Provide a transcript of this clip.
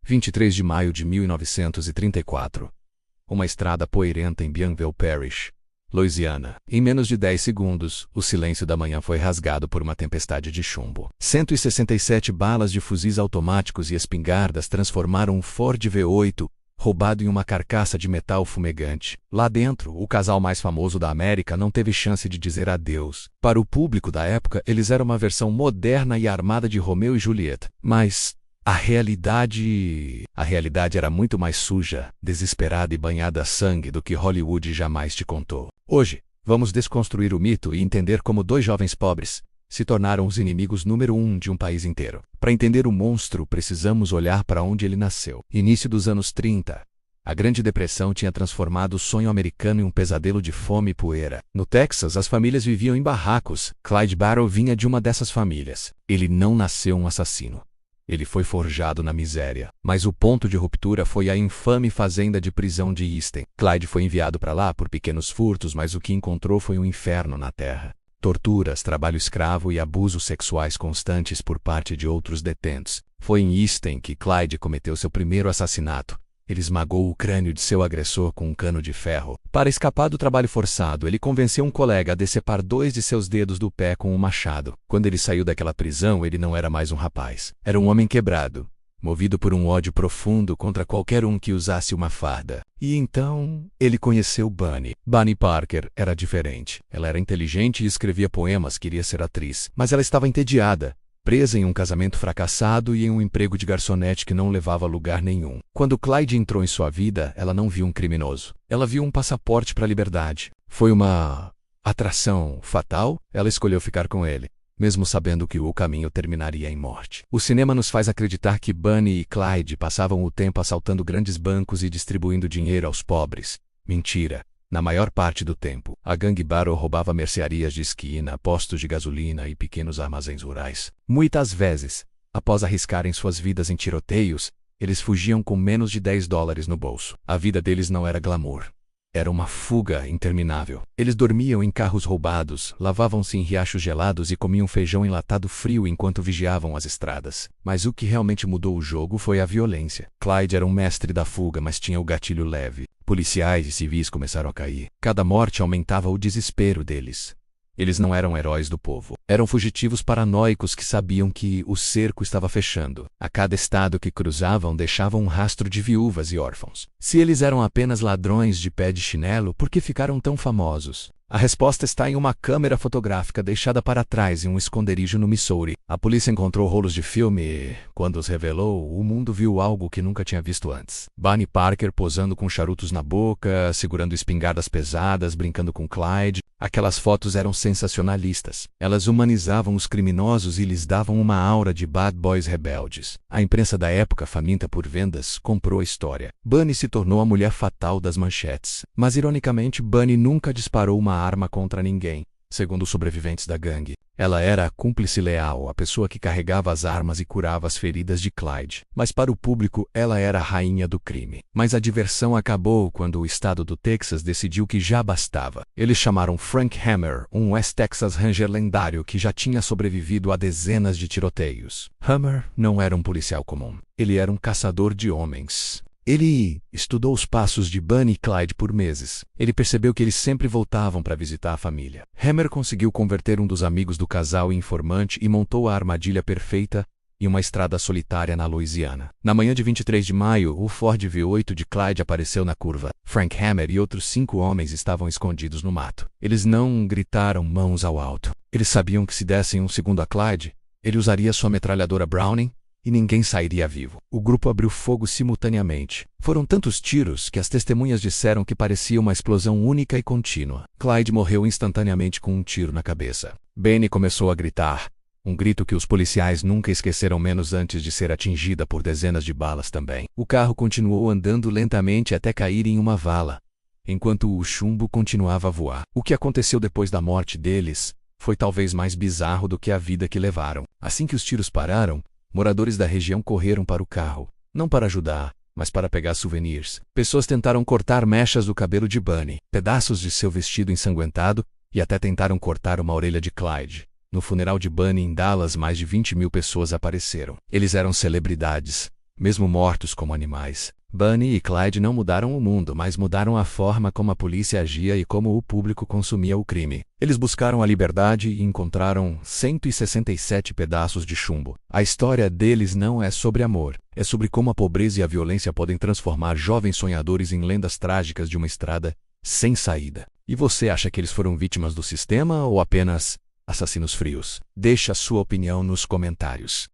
23 de maio de 1934. Uma estrada poeirenta em Bienville Parish, Louisiana. Em menos de 10 segundos, o silêncio da manhã foi rasgado por uma tempestade de chumbo. 167 balas de fuzis automáticos e espingardas transformaram um Ford V8, roubado em uma carcaça de metal fumegante. Lá dentro, o casal mais famoso da América não teve chance de dizer adeus. Para o público da época, eles eram uma versão moderna e armada de Romeu e Julieta. Mas a realidade era muito mais suja, desesperada e banhada a sangue do que Hollywood jamais te contou. Hoje, vamos desconstruir o mito e entender como dois jovens pobres se tornaram os inimigos número 1 de um país inteiro. Para entender o monstro, precisamos olhar para onde ele nasceu. Início dos anos 30. A Grande Depressão tinha transformado o sonho americano em um pesadelo de fome e poeira. No Texas, as famílias viviam em barracos. Clyde Barrow vinha de uma dessas famílias. Ele não nasceu um assassino. Ele foi forjado na miséria. Mas o ponto de ruptura foi a infame fazenda de prisão de Easton. Clyde foi enviado para lá por pequenos furtos, mas o que encontrou foi um inferno na terra. Torturas, trabalho escravo e abusos sexuais constantes por parte de outros detentos. Foi em Easton que Clyde cometeu seu primeiro assassinato. Ele esmagou o crânio de seu agressor com um cano de ferro. Para escapar do trabalho forçado, ele convenceu um colega a decepar 2 de seus dedos do pé com um machado. Quando ele saiu daquela prisão, ele não era mais um rapaz. Era um homem quebrado, movido por um ódio profundo contra qualquer um que usasse uma farda. E então, ele conheceu Bunny. Bunny Parker era diferente. Ela era inteligente e escrevia poemas, queria ser atriz. Mas ela estava entediada, presa em um casamento fracassado e em um emprego de garçonete que não levava a lugar nenhum. Quando Clyde entrou em sua vida, ela não viu um criminoso. Ela viu um passaporte para a liberdade. Foi uma atração fatal. Ela escolheu ficar com ele, mesmo sabendo que o caminho terminaria em morte. O cinema nos faz acreditar que Bunny e Clyde passavam o tempo assaltando grandes bancos e distribuindo dinheiro aos pobres. Mentira. Na maior parte do tempo, a gangue Barrow roubava mercearias de esquina, postos de gasolina e pequenos armazéns rurais. Muitas vezes, após arriscarem suas vidas em tiroteios, eles fugiam com menos de $10 no bolso. A vida deles não era glamour. Era uma fuga interminável. Eles dormiam em carros roubados, lavavam-se em riachos gelados e comiam feijão enlatado frio enquanto vigiavam as estradas. Mas o que realmente mudou o jogo foi a violência. Clyde era um mestre da fuga, mas tinha o gatilho leve. Policiais e civis começaram a cair. Cada morte aumentava o desespero deles. Eles não eram heróis do povo. Eram fugitivos paranoicos que sabiam que o cerco estava fechando. A cada estado que cruzavam deixavam um rastro de viúvas e órfãos. Se eles eram apenas ladrões de pé de chinelo, por que ficaram tão famosos? A resposta está em uma câmera fotográfica deixada para trás em um esconderijo no Missouri. A polícia encontrou rolos de filme e, quando os revelou, o mundo viu algo que nunca tinha visto antes. Bunny Parker posando com charutos na boca, segurando espingardas pesadas, brincando com Clyde. Aquelas fotos eram sensacionalistas. Elas humanizavam os criminosos e lhes davam uma aura de bad boys rebeldes. A imprensa da época, faminta por vendas, comprou a história. Bunny se tornou a mulher fatal das manchetes. Mas, ironicamente, Bunny nunca disparou uma arma contra ninguém. Segundo os sobreviventes da gangue, ela era a cúmplice leal, a pessoa que carregava as armas e curava as feridas de Clyde. Mas para o público, ela era a rainha do crime. Mas a diversão acabou quando o estado do Texas decidiu que já bastava. Eles chamaram Frank Hammer, um West Texas Ranger lendário que já tinha sobrevivido a dezenas de tiroteios. Hammer não era um policial comum. Ele era um caçador de homens. Ele estudou os passos de Bunny e Clyde por meses. Ele percebeu que eles sempre voltavam para visitar a família. Hammer conseguiu converter um dos amigos do casal em informante e montou a armadilha perfeita em uma estrada solitária na Louisiana. Na manhã de 23 de maio, o Ford V8 de Clyde apareceu na curva. Frank Hammer e outros 5 homens estavam escondidos no mato. Eles não gritaram mãos ao alto. Eles sabiam que se dessem um segundo a Clyde, ele usaria sua metralhadora Browning e ninguém sairia vivo. O grupo abriu fogo simultaneamente. Foram tantos tiros que as testemunhas disseram que parecia uma explosão única e contínua. Clyde morreu instantaneamente com um tiro na cabeça. Benny começou a gritar, um grito que os policiais nunca esqueceram menos antes de ser atingida por dezenas de balas também. O carro continuou andando lentamente até cair em uma vala, enquanto o chumbo continuava a voar. O que aconteceu depois da morte deles foi talvez mais bizarro do que a vida que levaram. Assim que os tiros pararam, moradores da região correram para o carro, não para ajudar, mas para pegar souvenirs. Pessoas tentaram cortar mechas do cabelo de Bunny, pedaços de seu vestido ensanguentado e até tentaram cortar uma orelha de Clyde. No funeral de Bunny em Dallas, mais de 20 mil pessoas apareceram. Eles eram celebridades. mesmo mortos como animais. Bonnie e Clyde não mudaram o mundo, mas mudaram a forma como a polícia agia e como o público consumia o crime. Eles buscaram a liberdade e encontraram 167 pedaços de chumbo. A história deles não é sobre amor, é sobre como a pobreza e a violência podem transformar jovens sonhadores em lendas trágicas de uma estrada sem saída. E você acha que eles foram vítimas do sistema ou apenas assassinos frios? Deixe a sua opinião nos comentários.